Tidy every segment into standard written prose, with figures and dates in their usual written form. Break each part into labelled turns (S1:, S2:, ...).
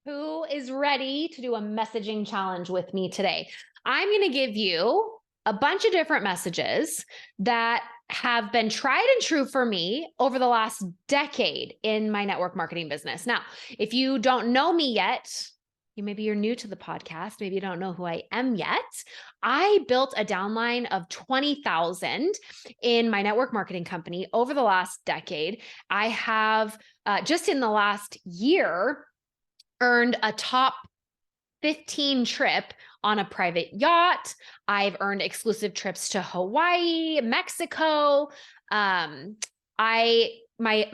S1: Who is ready to do a messaging challenge with me today? I'm going to give you a bunch of different messages that have been tried and true for me over the last decade in my network marketing business. Now, if you don't know me yet, maybe you're new to the podcast, maybe you don't know who I am yet. I built a downline of 20,000 in my network marketing company over the last decade. I have just in the last year earned a top 15 trip on a private yacht. I've earned exclusive trips to Hawaii, Mexico. My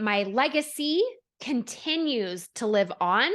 S1: legacy continues to live on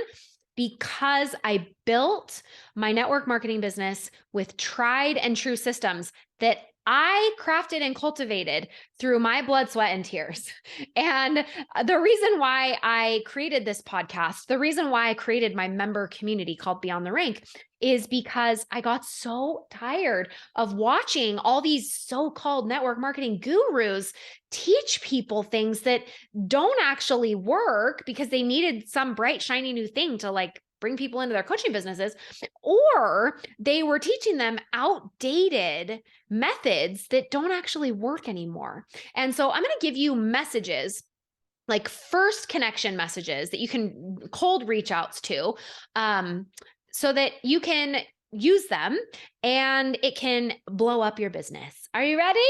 S1: because I built my network marketing business with tried and true systems that I crafted and cultivated through my blood, sweat, and tears. And the reason why I created this podcast, the reason why I created my member community called Beyond the Rank is because I got so tired of watching all these so-called network marketing gurus teach people things that don't actually work because they needed some bright, shiny new thing to bring people into their coaching businesses, or they were teaching them outdated methods that don't actually work anymore. And so I'm going to give you messages, like first connection messages that you can cold reach outs to, so that you can use them and it can blow up your business. Are you ready?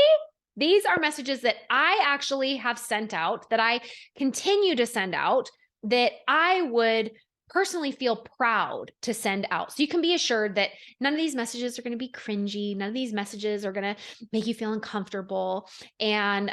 S1: These are messages that I actually have sent out, that I continue to send out, that I would personally feel proud to send out. So you can be assured that none of these messages are going to be cringy. None of these messages are going to make you feel uncomfortable. And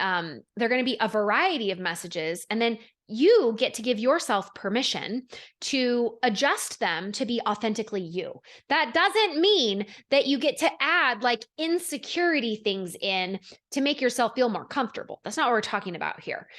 S1: they're going to be a variety of messages. And then you get to give yourself permission to adjust them to be authentically you. That doesn't mean that you get to add like insecurity things in to make yourself feel more comfortable. That's not what we're talking about here.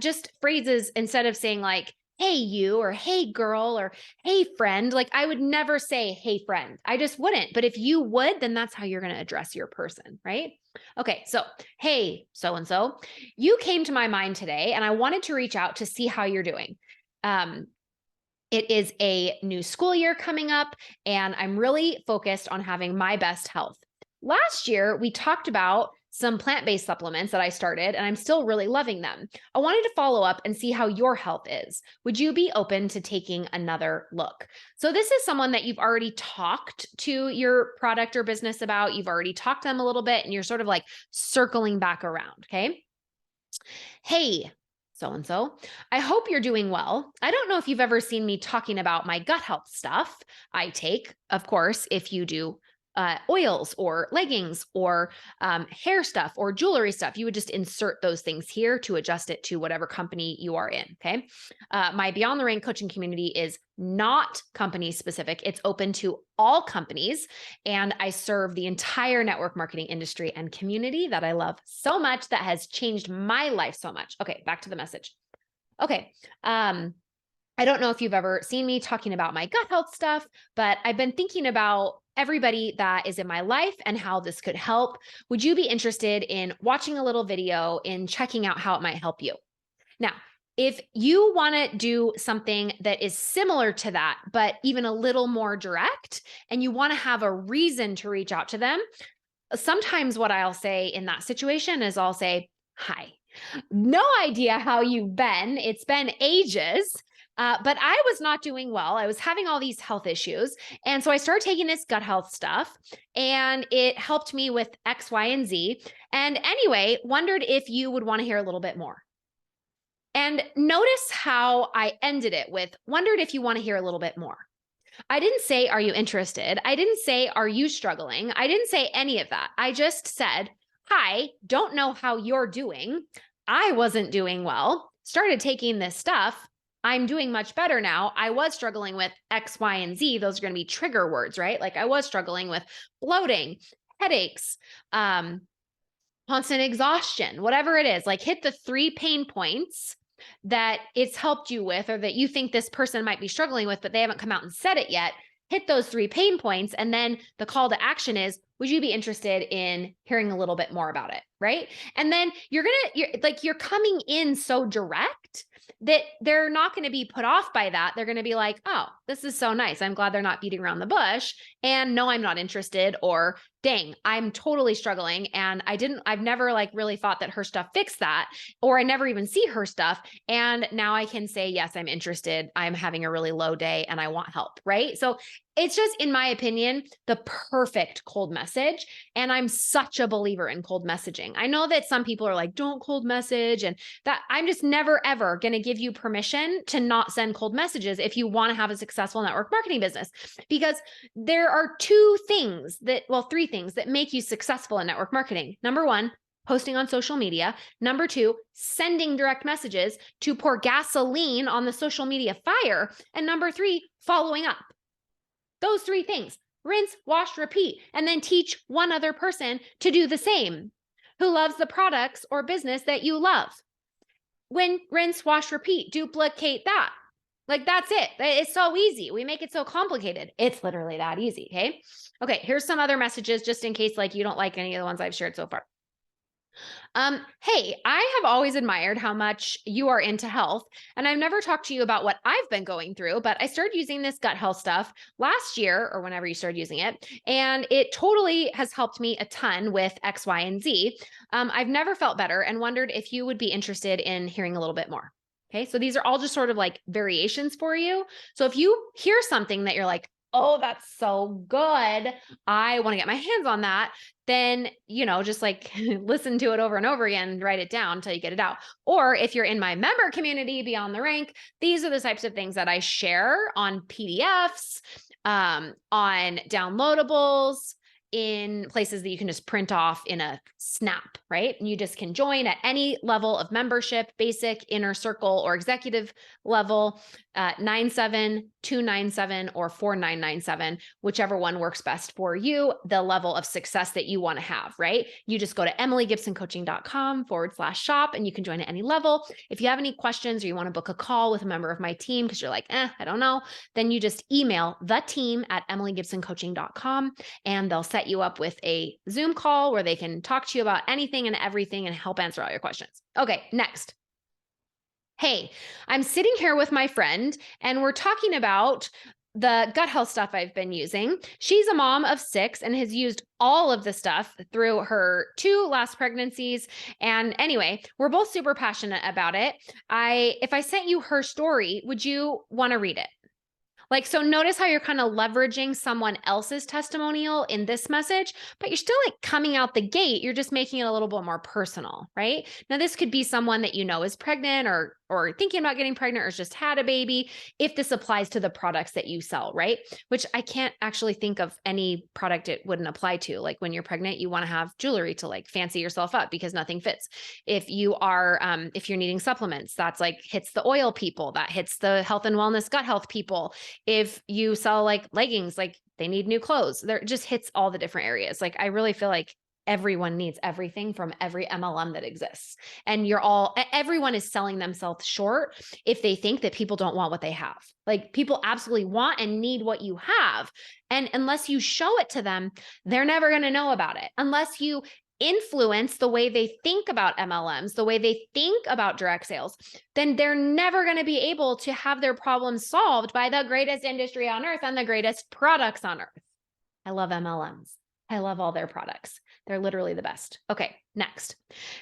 S1: Just phrases, instead of saying like, hey, you, or hey, girl, or hey, friend. Like I would never say, hey, friend. I just wouldn't. But if you would, then that's how you're going to address your person, right? Okay. So, hey, so-and-so, you came to my mind today and I wanted to reach out to see how you're doing. It is a new school year coming up and I'm really focused on having my best health. Last year, we talked about some plant-based supplements that I started, and I'm still really loving them. I wanted to follow up and see how your health is. Would you be open to taking another look? So this is someone that you've already talked to your product or business about. You've already talked to them a little bit, and you're sort of like circling back around, okay? Hey, so-and-so, I hope you're doing well. I don't know if you've ever seen me talking about my gut health stuff I take. Of course, if you do oils or leggings or hair stuff or jewelry stuff, you would just insert those things here to adjust it to whatever company you are in, okay? My Beyond the Rank coaching community is not company specific. It's open to all companies, and I serve the entire network marketing industry and community that I love so much, that has changed my life so much. Okay, back to the message. Okay. I don't know if you've ever seen me talking about my gut health stuff, but I've been thinking about everybody that is in my life and how this could help. Would you be interested in watching a little video, in checking out how it might help you? Now, if you want to do something that is similar to that, but even a little more direct, and you want to have a reason to reach out to them, sometimes what I'll say in that situation is I'll say, hi, no idea how you've been. It's been ages. But I was not doing well. I was having all these health issues. And so I started taking this gut health stuff and it helped me with X, Y, and Z. And anyway, wondered if you would want to hear a little bit more. And notice how I ended it with wondered if you want to hear a little bit more. I didn't say, are you interested? I didn't say, are you struggling? I didn't say any of that. I just said, hi, don't know how you're doing. I wasn't doing well. Started taking this stuff. I'm doing much better now. I was struggling with X, Y, and Z. Those are going to be trigger words, right? Like I was struggling with bloating, headaches, constant exhaustion, whatever it is. Like hit the 3 pain points that it's helped you with, or that you think this person might be struggling with, but they haven't come out and said it yet. Hit those 3 pain points. And then the call to action is, would you be interested in hearing a little bit more about it? Right. And then you're coming in so direct that they're not going to be put off by that. They're going to be like, oh, this is so nice. I'm glad they're not beating around the bush. And no, I'm not interested. Or dang, I'm totally struggling. And I've never like really thought that her stuff fixed that, or I never even see her stuff. And now I can say, yes, I'm interested. I'm having a really low day and I want help. Right. So it's just, in my opinion, the perfect cold message. And I'm such a believer in cold messaging. I know that some people are like, don't cold message. And that I'm just never, ever going to give you permission to not send cold messages if you want to have a successful network marketing business. Because there are three things that make you successful in network marketing. Number one, posting on social media. Number two, sending direct messages to pour gasoline on the social media fire. And number three, following up. Those three things: rinse, wash, repeat, and then teach one other person to do the same who loves the products or business that you love. When rinse, wash, repeat, duplicate that. Like, that's it. It's so easy. We make it so complicated. It's literally that easy. Okay. Okay. Here's some other messages just in case like you don't like any of the ones I've shared so far. Hey, I have always admired how much you are into health, and I've never talked to you about what I've been going through, but I started using this gut health stuff last year or whenever you started using it, and it totally has helped me a ton with X, Y, and Z. I've never felt better and wondered if you would be interested in hearing a little bit more. Okay, so these are all just sort of like variations for you. So if you hear something that you're like, oh, that's so good, I want to get my hands on that, then, just like listen to it over and over again, write it down until you get it out. Or if you're in my member community Beyond the Rank, these are the types of things that I share on PDFs, on downloadables, in places that you can just print off in a snap, right? And you just can join at any level of membership, basic, inner circle, or executive level, 97,297 or 4997, whichever one works best for you, the level of success that you want to have, right? You just go to emilygibsoncoaching.com/shop and you can join at any level. If you have any questions or you want to book a call with a member of my team because you're like, I don't know, then you just email the team at emilygibsoncoaching.com and they'll set you up with a Zoom call where they can talk to you about anything and everything and help answer all your questions. Okay, next. Hey, I'm sitting here with my friend and we're talking about the gut health stuff I've been using. She's a mom of 6 and has used all of the stuff through her 2 last pregnancies. And anyway, we're both super passionate about it. If I sent you her story, would you want to read it? Like, so notice how you're kind of leveraging someone else's testimonial in this message, but you're still like coming out the gate. You're just making it a little bit more personal, right? Now, this could be someone that you know is pregnant or thinking about getting pregnant or just had a baby, if this applies to the products that you sell, right? Which I can't actually think of any product it wouldn't apply to. Like when you're pregnant, you want to have jewelry to like fancy yourself up because nothing fits. If you're needing supplements, that's like hits the oil people, that hits the health and wellness, gut health people. If you sell like leggings, like they need new clothes, there just hits all the different areas. Like I really feel like everyone needs everything from every MLM that exists. And everyone is selling themselves short if they think that people don't want what they have. Like people absolutely want and need what you have. And unless you show it to them, they're never going to know about it. Unless you influence the way they think about MLMs, the way they think about direct sales, then they're never going to be able to have their problems solved by the greatest industry on earth and the greatest products on earth. I love MLMs. I love all their products. They're literally the best. Okay, next.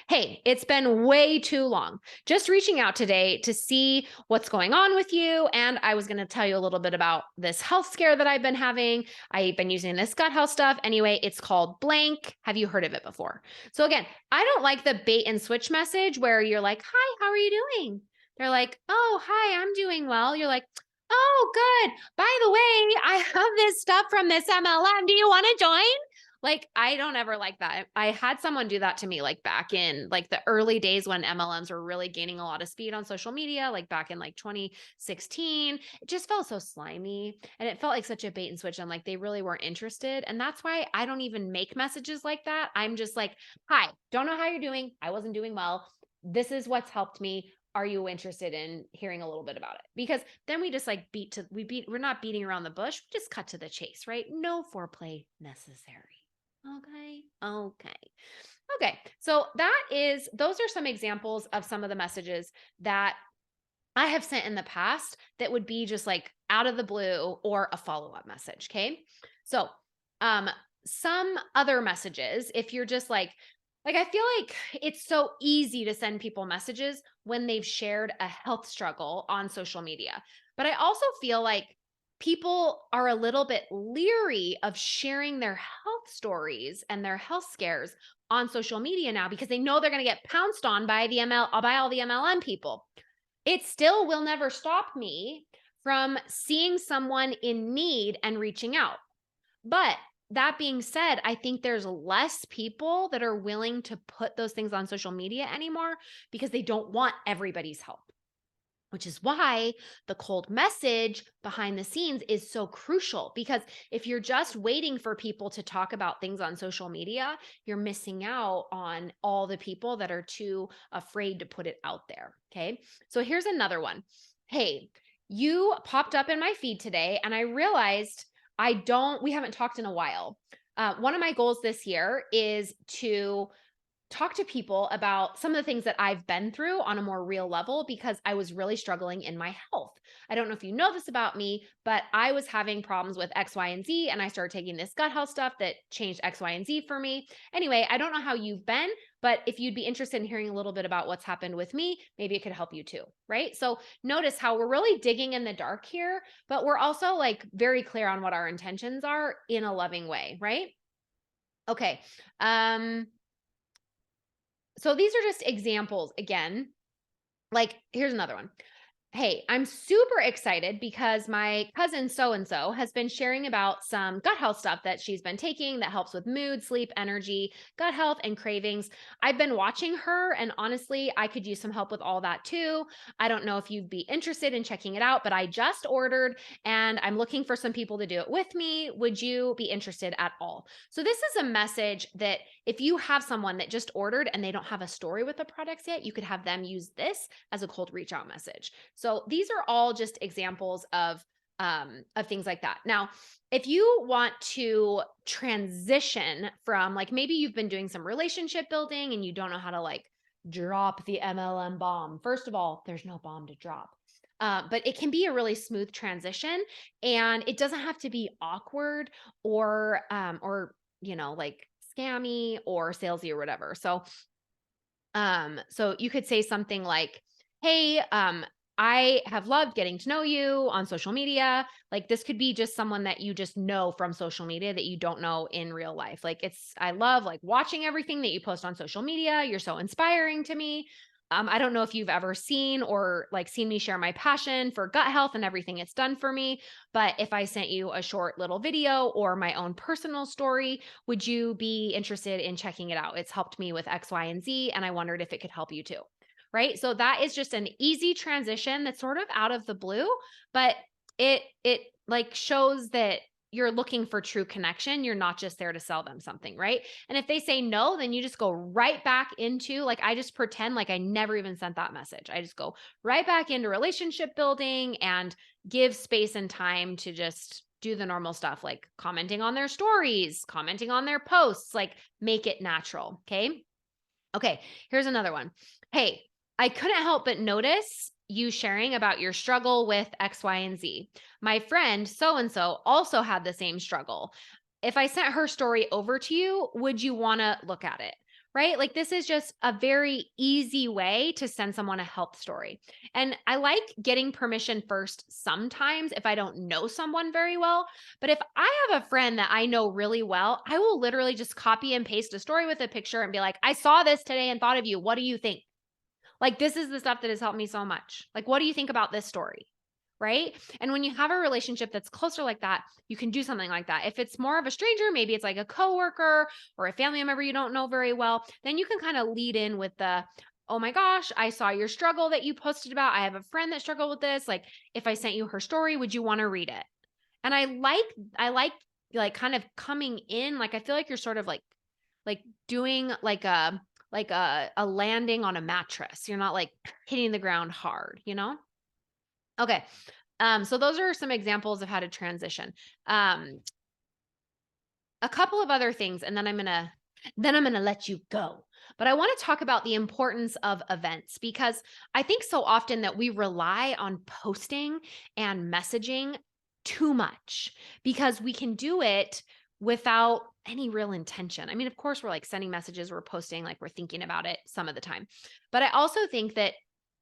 S1: Hey, it's been way too long. Just reaching out today to see what's going on with you. And I was going to tell you a little bit about this health scare that I've been having. I've been using this gut health stuff. Anyway, it's called blank. Have you heard of it before? So again, I don't like the bait and switch message where you're like, hi, how are you doing? They're like, oh, hi, I'm doing well. You're like, oh, good. By the way, I have this stuff from this MLM. Do you want to join? Like, I don't ever like that. I had someone do that to me, like back in like the early days when MLMs were really gaining a lot of speed on social media, like back in like 2016. It just felt so slimy and it felt like such a bait and switch. I'm like, they really weren't interested. And that's why I don't even make messages like that. I'm just like, hi, don't know how you're doing. I wasn't doing well. This is what's helped me. Are you interested in hearing a little bit about it? Because then we just like we're not beating around the bush. We just cut to the chase, right? No foreplay necessary. Okay. So those are some examples of some of the messages that I have sent in the past that would be just like out of the blue or a follow-up message. Okay. So, um, some other messages, if you're just like, I feel like it's so easy to send people messages when they've shared a health struggle on social media. But I also feel like people are a little bit leery of sharing their health stories and their health scares on social media now because they know they're going to get pounced on by by all the MLM people. It still will never stop me from seeing someone in need and reaching out. But that being said, I think there's less people that are willing to put those things on social media anymore because they don't want everybody's help, which is why the cold message behind the scenes is so crucial. Because if you're just waiting for people to talk about things on social media, you're missing out on all the people that are too afraid to put it out there. Okay. So here's another one. Hey, you popped up in my feed today, and I realized we haven't talked in a while. One of my goals this year is to talk to people about some of the things that I've been through on a more real level because I was really struggling in my health. I don't know if you know this about me, but I was having problems with X, Y, and Z, and I started taking this gut health stuff that changed X, Y, and Z for me. Anyway, I don't know how you've been, but if you'd be interested in hearing a little bit about what's happened with me, maybe it could help you too, right? So notice how we're really digging in the dark here, but we're also like very clear on what our intentions are in a loving way, right? Okay. So these are just examples again. Like, here's another one. Hey, I'm super excited because my cousin so and so has been sharing about some gut health stuff that she's been taking that helps with mood, sleep, energy, gut health, and cravings. I've been watching her, and honestly, I could use some help with all that too. I don't know if you'd be interested in checking it out, but I just ordered and I'm looking for some people to do it with me. Would you be interested at all? So, this is a message that if you have someone that just ordered and they don't have a story with the products yet, you could have them use this as a cold reach out message. So these are all just examples of things like that. Now, if you want to transition from like maybe you've been doing some relationship building and you don't know how to like drop the MLM bomb. First of all, there's no bomb to drop. But it can be a really smooth transition, and it doesn't have to be awkward or like scammy or salesy or whatever. So you could say something like, "Hey, I have loved getting to know you on social media." Like this could be just someone that you just know from social media that you don't know in real life. Like I love like watching everything that you post on social media. You're so inspiring to me. I don't know if you've ever seen or like seen me share my passion for gut health and everything it's done for me. But if I sent you a short little video or my own personal story, would you be interested in checking it out? It's helped me with X, Y, and Z, and I wondered if it could help you too. Right. So that is just an easy transition that's sort of out of the blue, but it like shows that you're looking for true connection. You're not just there to sell them something, right? And if they say no, then you just go right back into like, I just pretend like I never even sent that message. I just go right back into relationship building and give space and time to just do the normal stuff like commenting on their stories, commenting on their posts, like make it natural. Okay. Okay. Here's another one. Hey, I couldn't help but notice you sharing about your struggle with X, Y, and Z. My friend so and so also had the same struggle. If I sent her story over to you, would you want to look at it? Right? Like, this is just a very easy way to send someone a health story. And I like getting permission first sometimes if I don't know someone very well. But if I have a friend that I know really well, I will literally just copy and paste a story with a picture and be like, I saw this today and thought of you. What do you think? Like, this is the stuff that has helped me so much. Like, what do you think about this story? Right. And when you have a relationship that's closer like that, you can do something like that. If it's more of a stranger, maybe it's like a coworker or a family member you don't know very well, then you can kind of lead in with the, oh my gosh, I saw your struggle that you posted about. I have a friend that struggled with this. Like, if I sent you her story, would you want to read it? And I like kind of coming in, like I feel like you're sort of like doing like a landing on a mattress. You're not like hitting the ground hard, you know? Okay. So those are some examples of how to transition. A couple of other things, and then I'm gonna Then I'm going to let you go. But I want to talk about the importance of events because I think so often that we rely on posting and messaging too much because we can do it without any real intention. I mean, of course, we're like sending messages, we're posting, like we're thinking about it some of the time. But I also think that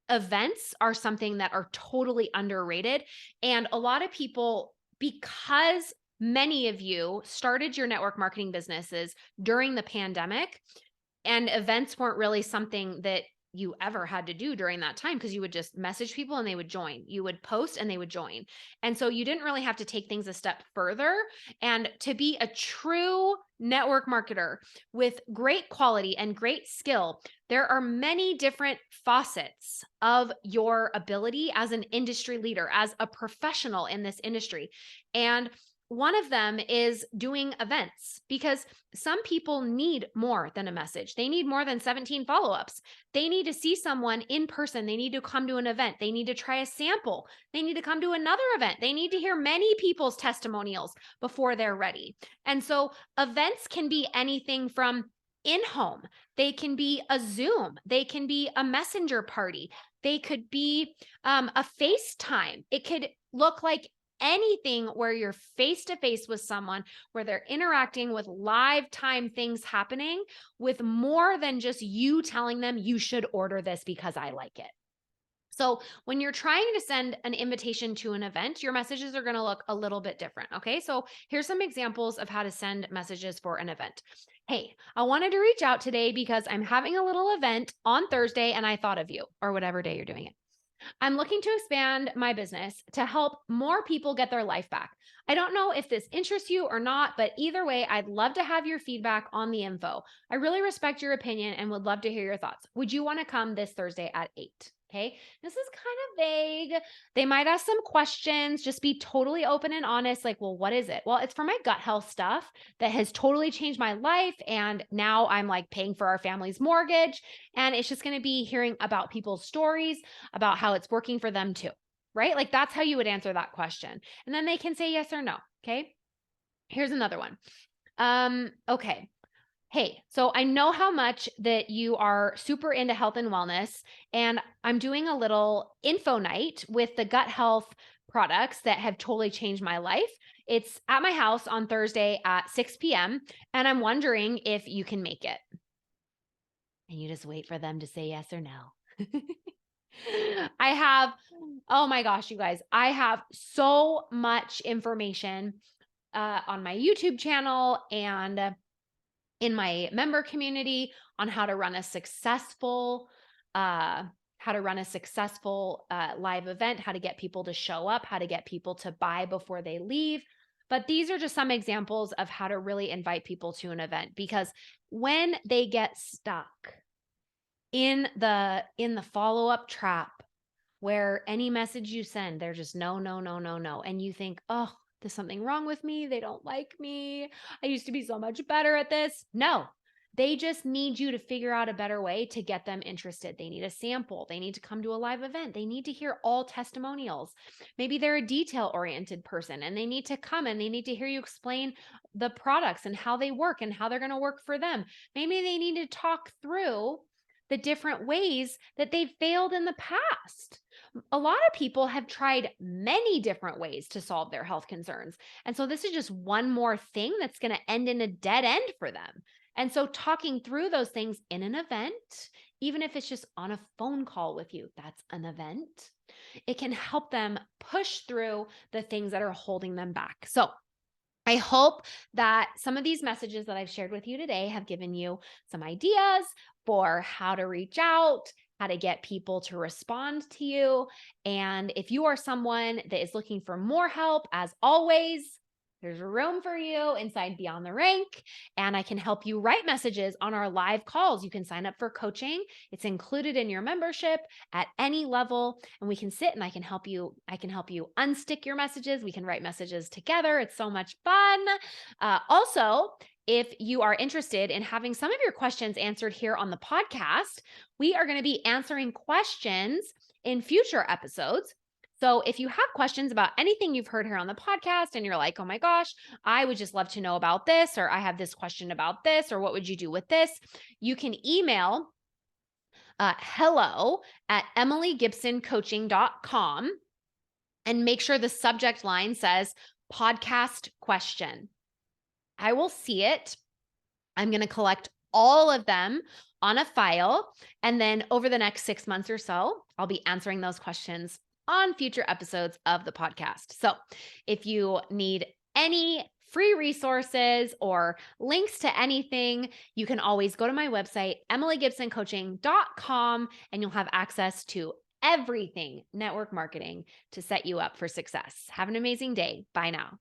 S1: events are something that are totally underrated. And a lot of people, because many of you started your network marketing businesses during the pandemic, and events weren't really something that you ever had to do during that time because you would just message people and they would join. You would post and they would join. And so you didn't really have to take things a step further. And to be a true network marketer with great quality and great skill, there are many different facets of your ability as an industry leader, as a professional in this industry. And one of them is doing events because some people need more than a message. They need more than 17 follow-ups. They need to see someone in person. They need to come to an event. They need to try a sample. They need to come to another event. They need to hear many people's testimonials before they're ready. And so events can be anything from in-home. They can be a Zoom. They can be a messenger party. They could be a FaceTime. It could look like anything where you're face to face with someone, where they're interacting with live time things happening with more than just you telling them you should order this because I like it. So when you're trying to send an invitation to an event, your messages are going to look a little bit different. Okay. So here's some examples of how to send messages for an event. Hey, I wanted to reach out today because I'm having a little event on Thursday and I thought of you, or whatever day you're doing it. I'm looking to expand my business to help more people get their life back. I don't know if this interests you or not, but either way, I'd love to have your feedback on the info. I really respect your opinion and would love to hear your thoughts. Would you want to come this Thursday at 8? Okay. This is kind of vague. They might ask some questions. Just be totally open and honest. Like, well, what is it? Well, it's for my gut health stuff that has totally changed my life. And now I'm like paying for our family's mortgage. And it's just going to be hearing about people's stories about how it's working for them too, right? Like that's how you would answer that question. And then they can say yes or no. Okay. Here's another one. Okay. Hey, so I know how much that you are super into health and wellness, and I'm doing a little info night with the gut health products that have totally changed my life. It's at my house on Thursday at 6 p.m., and I'm wondering if you can make it. And you just wait for them to say yes or no. I have, oh my gosh, you guys, I have so much information on my YouTube channel and in my member community on how to run a successful live event, how to get people to show up, how to get people to buy before they leave. But these are just some examples of how to really invite people to an event, because when they get stuck in the follow-up trap where any message you send, they're just no, no, no, no, no. And you think, oh, there's something wrong with me. They don't like me. I used to be so much better at this. No, they just need you to figure out a better way to get them interested. They need a sample. They need to come to a live event. They need to hear all testimonials. Maybe they're a detail-oriented person and they need to come and they need to hear you explain the products and how they work and how they're going to work for them. Maybe they need to talk through the different ways that they've failed in the past. A lot of people have tried many different ways to solve their health concerns. And so this is just one more thing that's going to end in a dead end for them. And so talking through those things in an event, even if it's just on a phone call with you, that's an event. It can help them push through the things that are holding them back. So I hope that some of these messages that I've shared with you today have given you some ideas for how to reach out, how to get people to respond to you. And if you are someone that is looking for more help, as always, there's room for you inside Beyond the Rank, and I can help you write messages on our live calls. You can sign up for coaching. It's included in your membership at any level, and we can sit and I can help you unstick your messages. We can write messages together. It's so much fun. Also, if you are interested in having some of your questions answered here on the podcast, we are going to be answering questions in future episodes. So if you have questions about anything you've heard here on the podcast and you're like, oh my gosh, I would just love to know about this, or I have this question about this, or what would you do with this? You can email hello@emilygibsoncoaching.com and make sure the subject line says podcast question. I will see it. I'm going to collect all of them on a file. And then over the next 6 months or so, I'll be answering those questions on future episodes of the podcast. So if you need any free resources or links to anything, you can always go to my website, emilygibsoncoaching.com, and you'll have access to everything network marketing to set you up for success. Have an amazing day. Bye now.